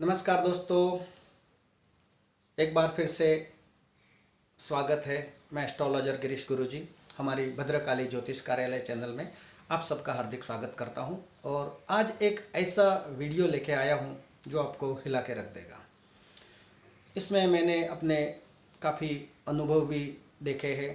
नमस्कार दोस्तों, एक बार फिर से स्वागत है। मैं एस्ट्रोलॉजर गिरीश गुरुजी हमारी भद्रकाली ज्योतिष कार्यालय चैनल में आप सबका हार्दिक स्वागत करता हूं। और आज एक ऐसा वीडियो लेके आया हूं जो आपको हिला के रख देगा। इसमें मैंने अपने काफ़ी अनुभव भी देखे हैं।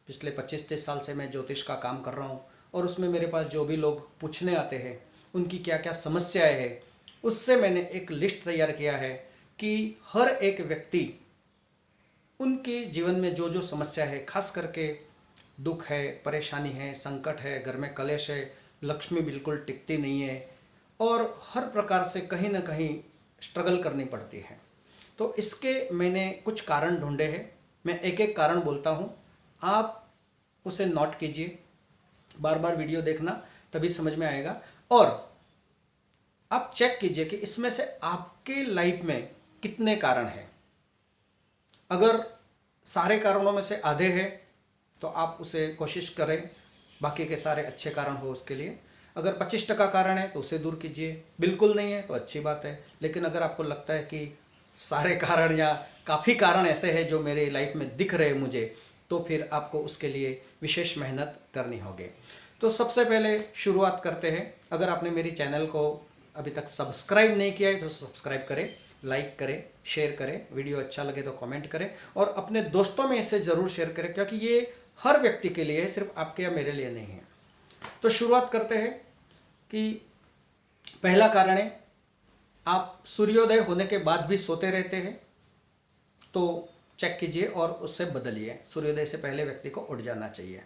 पिछले 25-30 साल से मैं ज्योतिष का काम कर रहा हूं और उसमें मेरे पास जो भी लोग पूछने आते हैं उनकी क्या क्या समस्याएं हैं, उससे मैंने एक लिस्ट तैयार किया है कि हर एक व्यक्ति उनके जीवन में जो जो समस्या है, खास करके दुख है, परेशानी है, संकट है, घर में कलेश है, लक्ष्मी बिल्कुल टिकती नहीं है और हर प्रकार से कहीं ना कहीं स्ट्रगल करनी पड़ती है। तो इसके मैंने कुछ कारण ढूंढे हैं। मैं एक एक कारण बोलता हूँ, आप उसे नोट कीजिए, बार बार वीडियो देखना तभी समझ में आएगा। और आप चेक कीजिए कि इसमें से आपके लाइफ में कितने कारण हैं। अगर सारे कारणों में से आधे हैं तो आप उसे कोशिश करें, बाकी के सारे अच्छे कारण हो उसके लिए। अगर 25% कारण है तो उसे दूर कीजिए, बिल्कुल नहीं है तो अच्छी बात है। लेकिन अगर आपको लगता है कि सारे कारण या काफ़ी कारण ऐसे हैं जो मेरे लाइफ में दिख रहे मुझे, तो फिर आपको उसके लिए विशेष मेहनत करनी होगी। तो सबसे पहले शुरुआत करते हैं। अगर आपने मेरी चैनल को अभी तक सब्सक्राइब नहीं किया है तो सब्सक्राइब करें, लाइक करें, शेयर करें, वीडियो अच्छा लगे तो कमेंट करें और अपने दोस्तों में इसे ज़रूर शेयर करें, क्योंकि ये हर व्यक्ति के लिए है, सिर्फ आपके या मेरे लिए नहीं है। तो शुरुआत करते हैं कि पहला कारण है, आप सूर्योदय होने के बाद भी सोते रहते हैं। तो चेक कीजिए और उससे बदलिए। सूर्योदय से पहले व्यक्ति को उठ जाना चाहिए।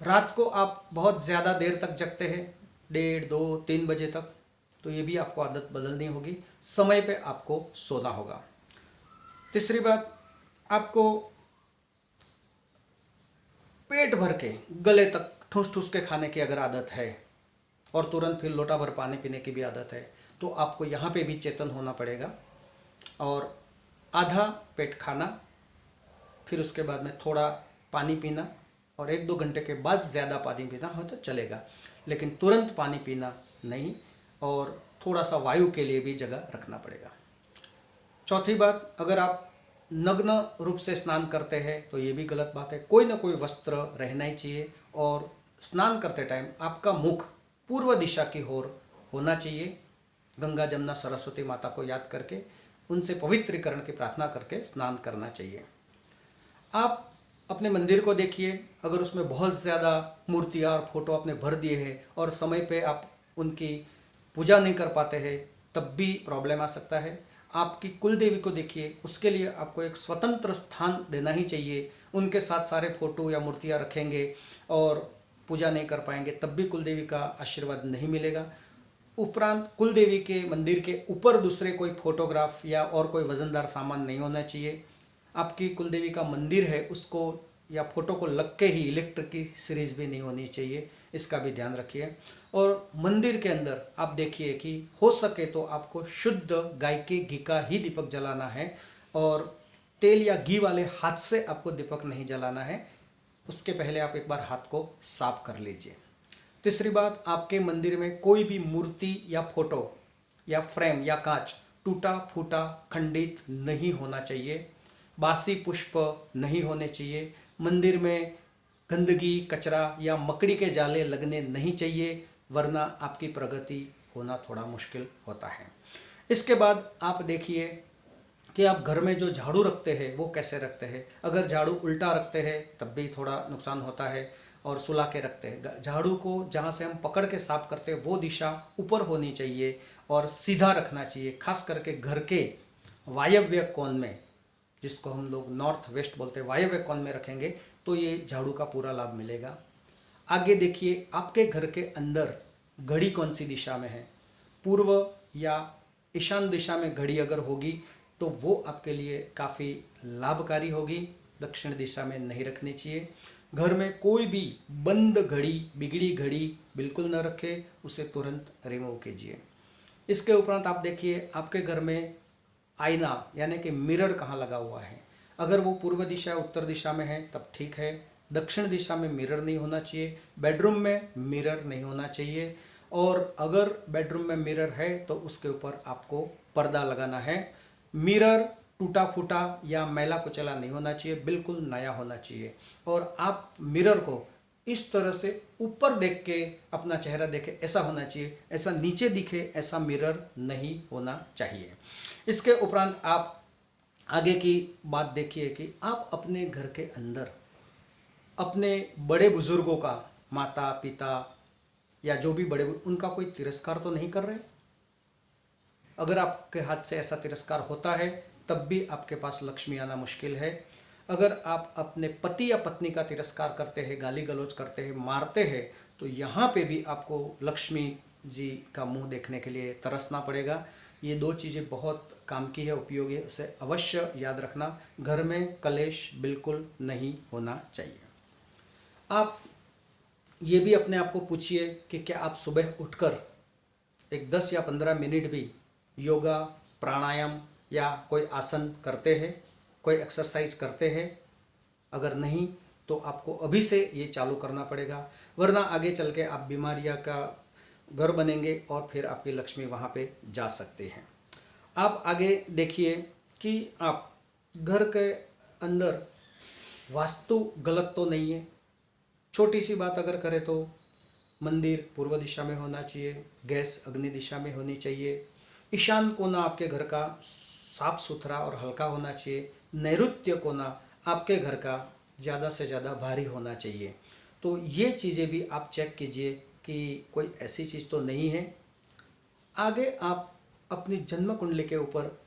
रात को आप बहुत ज़्यादा देर तक जगते हैं, 1:30, 2, 3 बजे तक, तो ये भी आपको आदत बदलनी होगी। समय पे आपको सोना होगा। तीसरी बात, आपको पेट भर के गले तक ठूस ठूस के खाने की अगर आदत है और तुरंत फिर लोटा भर पानी पीने की भी आदत है, तो आपको यहाँ पे भी चेतन होना पड़ेगा। और आधा पेट खाना, फिर उसके बाद में थोड़ा पानी पीना और 1-2 घंटे के बाद ज़्यादा पानी पीना हो तो चलेगा, लेकिन तुरंत पानी पीना नहीं। और थोड़ा सा वायु के लिए भी जगह रखना पड़ेगा। चौथी बात, अगर आप नग्न रूप से स्नान करते हैं तो ये भी गलत बात है। कोई ना कोई वस्त्र रहना ही चाहिए और स्नान करते टाइम आपका मुख पूर्व दिशा की ओर होना चाहिए। गंगा, जमुना, सरस्वती माता को याद करके उनसे पवित्रीकरण की प्रार्थना करके स्नान करना चाहिए। आप अपने मंदिर को देखिए, अगर उसमें बहुत ज़्यादा मूर्तियाँ और फोटो आपने भर दिए हैं और समय पे आप उनकी पूजा नहीं कर पाते हैं, तब भी प्रॉब्लम आ सकता है। आपकी कुल देवी को देखिए, उसके लिए आपको एक स्वतंत्र स्थान देना ही चाहिए। उनके साथ सारे फोटो या मूर्तियाँ रखेंगे और पूजा नहीं कर पाएंगे, तब भी कुल देवी का आशीर्वाद नहीं मिलेगा। उपरांत कुल देवी के मंदिर के ऊपर दूसरे कोई फोटोग्राफ या और कोई वजनदार सामान नहीं होना चाहिए। आपकी कुलदेवी का मंदिर है उसको या फोटो को लग के ही इलेक्ट्रिक की सीरीज भी नहीं होनी चाहिए, इसका भी ध्यान रखिए। और मंदिर के अंदर आप देखिए कि हो सके तो आपको शुद्ध गाय के घी का ही दीपक जलाना है और तेल या घी वाले हाथ से आपको दीपक नहीं जलाना है। उसके पहले आप एक बार हाथ को साफ कर लीजिए। तीसरी बात, आपके मंदिर में कोई भी मूर्ति या फोटो या फ्रेम या कांच टूटा फूटा खंडित नहीं होना चाहिए। बासी पुष्प नहीं होने चाहिए। मंदिर में गंदगी, कचरा या मकड़ी के जाले लगने नहीं चाहिए, वरना आपकी प्रगति होना थोड़ा मुश्किल होता है। इसके बाद आप देखिए कि आप घर में जो झाड़ू रखते हैं वो कैसे रखते हैं। अगर झाड़ू उल्टा रखते हैं तब भी थोड़ा नुकसान होता है और सुला के रखते हैं। झाड़ू को जहाँ से हम पकड़ के साफ करते हैं वो दिशा ऊपर होनी चाहिए और सीधा रखना चाहिए। खास करके घर के वायव्य कोण में, जिसको हम लोग नॉर्थ वेस्ट बोलते हैं, वायव्य कोण में रखेंगे तो ये झाड़ू का पूरा लाभ मिलेगा। आगे देखिए, आपके घर के अंदर घड़ी कौन सी दिशा में है। पूर्व या ईशान दिशा में घड़ी अगर होगी तो वो आपके लिए काफ़ी लाभकारी होगी। दक्षिण दिशा में नहीं रखनी चाहिए। घर में कोई भी बंद घड़ी, बिगड़ी घड़ी बिल्कुल न रखें, उसे तुरंत रिमूव कीजिए। इसके उपरांत आप देखिए, आपके घर में आईना यानी कि मिरर कहाँ लगा हुआ है। अगर वो पूर्व दिशा उत्तर दिशा में है तब ठीक है। दक्षिण दिशा में मिरर नहीं होना चाहिए। बेडरूम में मिरर नहीं होना चाहिए और अगर बेडरूम में मिरर है तो उसके ऊपर आपको पर्दा लगाना है। मिरर टूटा फूटा या मैला कुचला नहीं होना चाहिए, बिल्कुल नया होना चाहिए। और आप मिरर को इस तरह से ऊपर देख के अपना चेहरा देखे ऐसा होना चाहिए, ऐसा नीचे दिखे ऐसा मिरर नहीं होना चाहिए। इसके उपरांत आप आगे की बात देखिए कि आप अपने घर के अंदर अपने बड़े बुजुर्गों का, माता पिता या जो भी बड़े, उनका कोई तिरस्कार तो नहीं कर रहे। अगर आपके हाथ से ऐसा तिरस्कार होता है तब भी आपके पास लक्ष्मी आना मुश्किल है। अगर आप अपने पति या पत्नी का तिरस्कार करते हैं, गाली गलौज करते हैं, मारते हैं, तो यहाँ पे भी आपको लक्ष्मी जी का मुंह देखने के लिए तरसना पड़ेगा। ये दो चीज़ें बहुत काम की है, उपयोगी है, उसे अवश्य याद रखना। घर में कलेश बिल्कुल नहीं होना चाहिए। आप ये भी अपने आप को पूछिए कि क्या आप सुबह उठकर एक 10 या 15 मिनट भी योगा, प्राणायाम या कोई आसन करते हैं, कोई एक्सरसाइज करते हैं? अगर नहीं तो आपको अभी से ये चालू करना पड़ेगा, वरना आगे चल के आप बीमारियां का घर बनेंगे और फिर आपकी लक्ष्मी वहाँ पे जा सकती है। आप आगे देखिए कि आप घर के अंदर वास्तु गलत तो नहीं है। छोटी सी बात अगर करें तो मंदिर पूर्व दिशा में होना चाहिए, गैस अग्नि दिशा में होनी चाहिए, ईशान कोना आपके घर का साफ सुथरा और हल्का होना चाहिए, नैऋत्य कोना आपके घर का ज़्यादा से ज़्यादा भारी होना चाहिए। तो ये चीज़ें भी आप चेक कीजिए कि कोई ऐसी चीज़ तो नहीं है। आगे आप अपनी जन्म कुंडली के ऊपर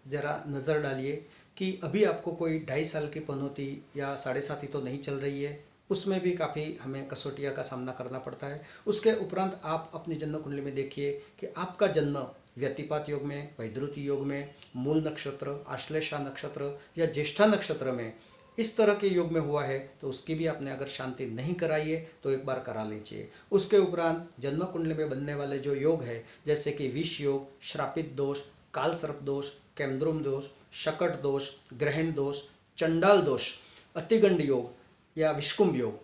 ज़रा नज़र डालिए कि अभी आपको कोई 2.5 साल की पनौती या 7.5 तो नहीं चल रही है, उसमें भी काफ़ी हमें कसौटियाँ का सामना करना पड़ता है। उसके उपरांत आप अपनी जन्म कुंडली में देखिए कि आपका जन्म व्यतिपात योग में, वैधृति योग में, मूल नक्षत्र, आश्लेषा नक्षत्र या ज्येष्ठा नक्षत्र में इस तरह के योग में हुआ है तो उसकी भी आपने अगर शांति नहीं कराई है तो एक बार करा लीजिए। उसके उपरांत जन्म कुंडली में बनने वाले जो योग है, जैसे कि विष योग, श्रापित दोष, काल सर्प दोष, केमद्रुम दोष, शकट दोष, ग्रहण दोष, चंडाल दोष, अतिगंड योग या विष्कुंभ योग,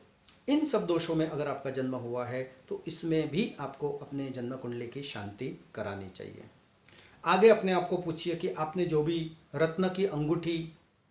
इन सब दोषों में अगर आपका जन्म हुआ है तो इसमें भी आपको अपने जन्म कुंडली की शांति करानी चाहिए। आगे अपने आप को पूछिए कि आपने जो भी रत्न की अंगूठी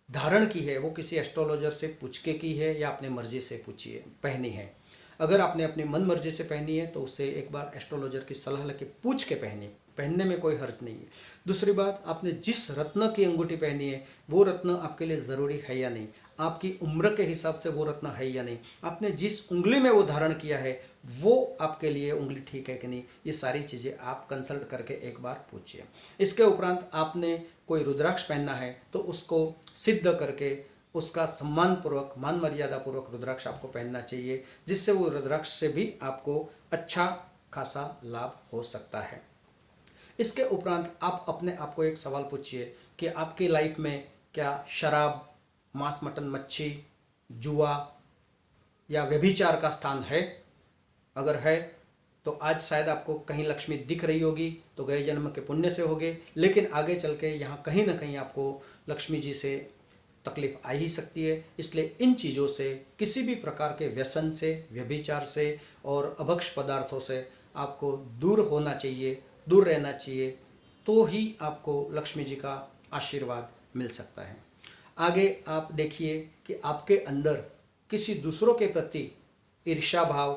धारण की है वो किसी एस्ट्रोलॉजर से पूछ के की है या अपने मर्जी से पूछिए पहनी है। अगर आपने अपनी मन मर्जी से पहनी है तो उससे एक बार एस्ट्रोलॉजर की सलाह लेके पूछ के पहनने में कोई हर्ज नहीं है। दूसरी बात, आपने जिस रत्न की अंगूठी पहनी है वो रत्न आपके लिए ज़रूरी है या नहीं, आपकी उम्र के हिसाब से वो रत्न है या नहीं, आपने जिस उंगली में वो धारण किया है वो आपके लिए उंगली ठीक है कि नहीं, ये सारी चीज़ें आप कंसल्ट करके एक बार पूछिए। इसके उपरांत आपने कोई रुद्राक्ष पहनना है तो उसको सिद्ध करके उसका सम्मानपूर्वक, मान मर्यादा पूर्वक रुद्राक्ष आपको पहनना चाहिए, जिससे वो रुद्राक्ष से भी आपको अच्छा खासा लाभ हो सकता है। इसके उपरांत आप अपने आप को एक सवाल पूछिए कि आपकी लाइफ में क्या शराब, मांस मटन मच्छी, जुआ या व्यभिचार का स्थान है? अगर है तो आज शायद आपको कहीं लक्ष्मी दिख रही होगी तो गए जन्म के पुण्य से होगे, लेकिन आगे चल के यहाँ कहीं ना कहीं आपको लक्ष्मी जी से तकलीफ आ ही सकती है। इसलिए इन चीज़ों से, किसी भी प्रकार के व्यसन से, व्यभिचार से और अभक्ष पदार्थों से आपको दूर होना चाहिए, दूर रहना चाहिए, तो ही आपको लक्ष्मी जी का आशीर्वाद मिल सकता है। आगे आप देखिए कि आपके अंदर किसी दूसरों के प्रति ईर्ष्या भाव,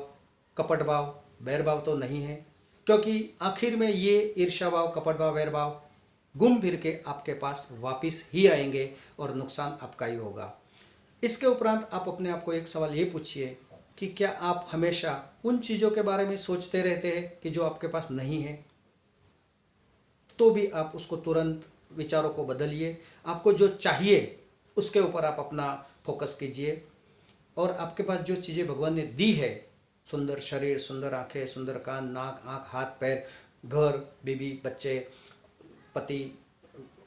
कपट भाव, बैर भाव तो नहीं है, क्योंकि आखिर में ये ईर्ष्या भाव, कपट भाव, बैर भाव घूम फिर के आपके पास वापस ही आएंगे और नुकसान आपका ही होगा। इसके उपरांत आप अपने आप को एक सवाल ये पूछिए कि क्या आप हमेशा उन चीज़ों के बारे में सोचते रहते हैं कि जो आपके पास नहीं है? तो भी आप उसको तुरंत विचारों को बदलिए। आपको जो चाहिए उसके ऊपर आप अपना फोकस कीजिए और आपके पास जो चीज़ें भगवान ने दी है, सुंदर शरीर, सुंदर आंखें, सुंदर कान, नाक, आँख, हाथ, पैर, घर, बीवी, बच्चे, पति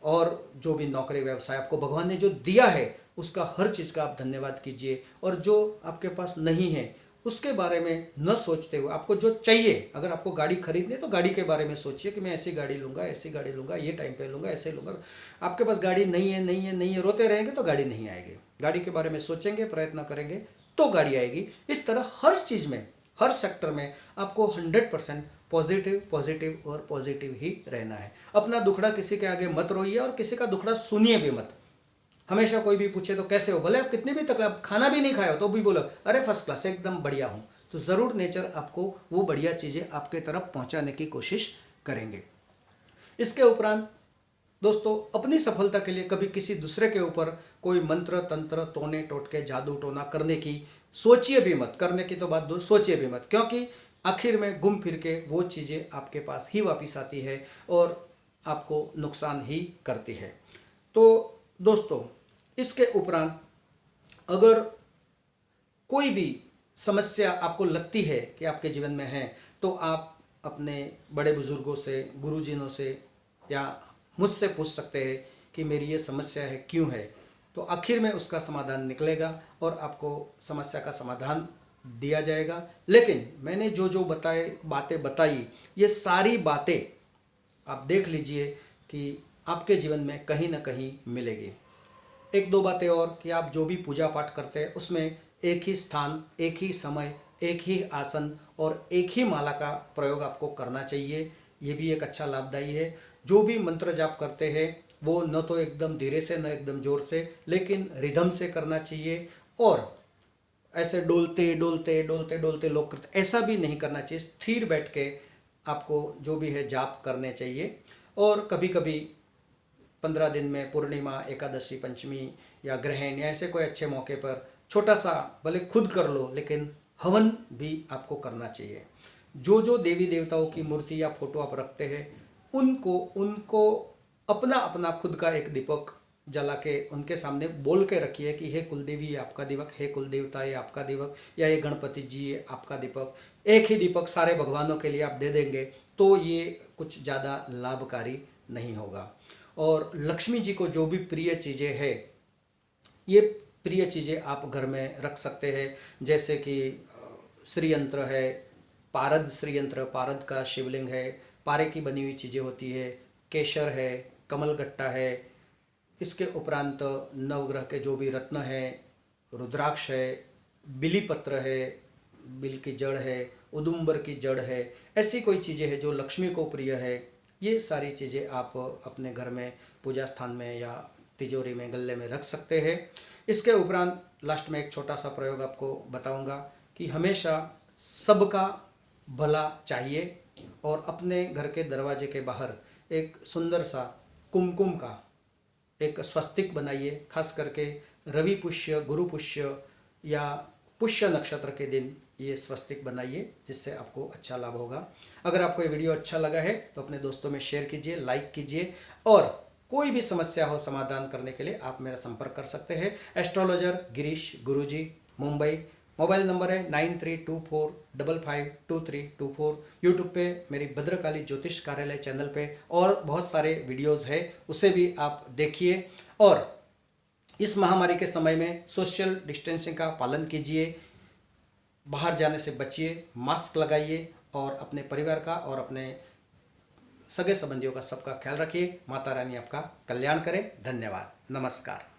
और जो भी नौकरी व्यवसाय आपको भगवान ने जो दिया है उसका हर चीज़ का आप धन्यवाद कीजिए। और जो आपके पास नहीं है उसके बारे में न सोचते हुए आपको जो चाहिए, अगर आपको गाड़ी खरीदनी है तो गाड़ी के बारे में सोचिए कि मैं ऐसी गाड़ी लूँगा, ऐसी गाड़ी लूँगा, ये टाइम पे लूँगा, ऐसे लूँगा। आपके पास गाड़ी नहीं है, नहीं है, नहीं है, रोते रहेंगे तो गाड़ी नहीं आएगी। गाड़ी के बारे में सोचेंगे, प्रयत्न करेंगे तो गाड़ी आएगी। इस तरह हर चीज़ में, हर सेक्टर में आपको 100% पॉजिटिव पॉजिटिव और पॉजिटिव ही रहना है। अपना दुखड़ा किसी के आगे मत रोइए और किसी का दुखड़ा सुनिए भी मत। हमेशा कोई भी पूछे तो कैसे हो, भले आप कितनी भी तकलीफ, खाना भी नहीं खाए हो तो भी बोलो अरे फर्स्ट क्लास, एकदम बढ़िया हूँ। तो ज़रूर नेचर आपको वो बढ़िया चीज़ें आपके तरफ पहुँचाने की कोशिश करेंगे। इसके उपरांत दोस्तों, अपनी सफलता के लिए कभी किसी दूसरे के ऊपर कोई मंत्र तंत्र टोने टोटके जादू टोना करने की सोचिए भी मत। करने की तो बात दो, सोचिए भी मत, क्योंकि आखिर में घूम फिर के वो चीज़ें आपके पास ही वापस आती है और आपको नुकसान ही करती है। तो दोस्तों, इसके उपरांत अगर कोई भी समस्या आपको लगती है कि आपके जीवन में है, तो आप अपने बड़े बुजुर्गों से, गुरुजनों से या मुझसे पूछ सकते हैं कि मेरी ये समस्या है, क्यों है। तो आखिर में उसका समाधान निकलेगा और आपको समस्या का समाधान दिया जाएगा। लेकिन मैंने जो जो बातें बताई, ये सारी बातें आप देख लीजिए कि आपके जीवन में कहीं ना कहीं मिलेगी। एक दो बातें और कि आप जो भी पूजा पाठ करते हैं उसमें एक ही स्थान, एक ही समय, एक ही आसन और एक ही माला का प्रयोग आपको करना चाहिए। ये भी एक अच्छा लाभदायी है। जो भी मंत्र जाप करते हैं वो न तो एकदम धीरे से न एकदम जोर से, लेकिन रिदम से करना चाहिए। और ऐसे डोलते डोलते डोलते डोलते लोग करते, ऐसा भी नहीं करना चाहिए। स्थिर बैठ के आपको जो भी है जाप करने चाहिए। और कभी कभी 15 दिन में पूर्णिमा, एकादशी, पंचमी या ग्रहण या ऐसे कोई अच्छे मौके पर छोटा सा भले खुद कर लो, लेकिन हवन भी आपको करना चाहिए। जो जो देवी देवताओं की मूर्ति या फोटो आप रखते हैं उनको अपना अपना खुद का एक दीपक जला के उनके सामने बोल के रखिए कि हे कुलदेवी ये आपका दीपक, हे कुलदेवता ये आपका दीपक, या ये गणपति जी ये आपका दीपक। एक ही दीपक सारे भगवानों के लिए आप दे देंगे तो ये कुछ ज़्यादा लाभकारी नहीं होगा। और लक्ष्मी जी को जो भी प्रिय चीज़ें हैं, ये प्रिय चीज़ें आप घर में रख सकते हैं। जैसे कि श्रीयंत्र है, पारद श्रीयंत्र, पारद का शिवलिंग है, पारे की बनी हुई चीज़ें होती है, केशर है, कमलगट्टा है। इसके उपरांत नवग्रह के जो भी रत्न है, रुद्राक्ष है, बिली पत्र है, बिल की जड़ है, उदुम्बर की जड़ है, ऐसी कोई चीज़ें हैं जो लक्ष्मी को प्रिय है। ये सारी चीज़ें आप अपने घर में पूजा स्थान में या तिजोरी में, गल्ले में रख सकते हैं। इसके उपरांत लास्ट में एक छोटा सा प्रयोग आपको बताऊंगा कि हमेशा सबका भला चाहिए और अपने घर के दरवाजे के बाहर एक सुंदर सा कुमकुम का एक स्वस्तिक बनाइए। खास करके रवि पुष्य, गुरु पुष्य या पुष्य नक्षत्र के दिन ये स्वस्तिक बनाइए, जिससे आपको अच्छा लाभ होगा। अगर आपको ये वीडियो अच्छा लगा है तो अपने दोस्तों में शेयर कीजिए, लाइक कीजिए। और कोई भी समस्या हो समाधान करने के लिए आप मेरा संपर्क कर सकते हैं। एस्ट्रोलॉजर गिरीश गुरुजी, मुंबई। मोबाइल नंबर है 9324552324। यूट्यूब पे मेरी भद्रकाली ज्योतिष कार्यालय चैनल पे और बहुत सारे वीडियोज़ है, उसे भी आप देखिए। और इस महामारी के समय में सोशल डिस्टेंसिंग का पालन कीजिए, बाहर जाने से बचिए, मास्क लगाइए और अपने परिवार का और अपने सगे संबंधियों का सबका ख्याल रखिए। माता रानी आपका कल्याण करें। धन्यवाद, नमस्कार।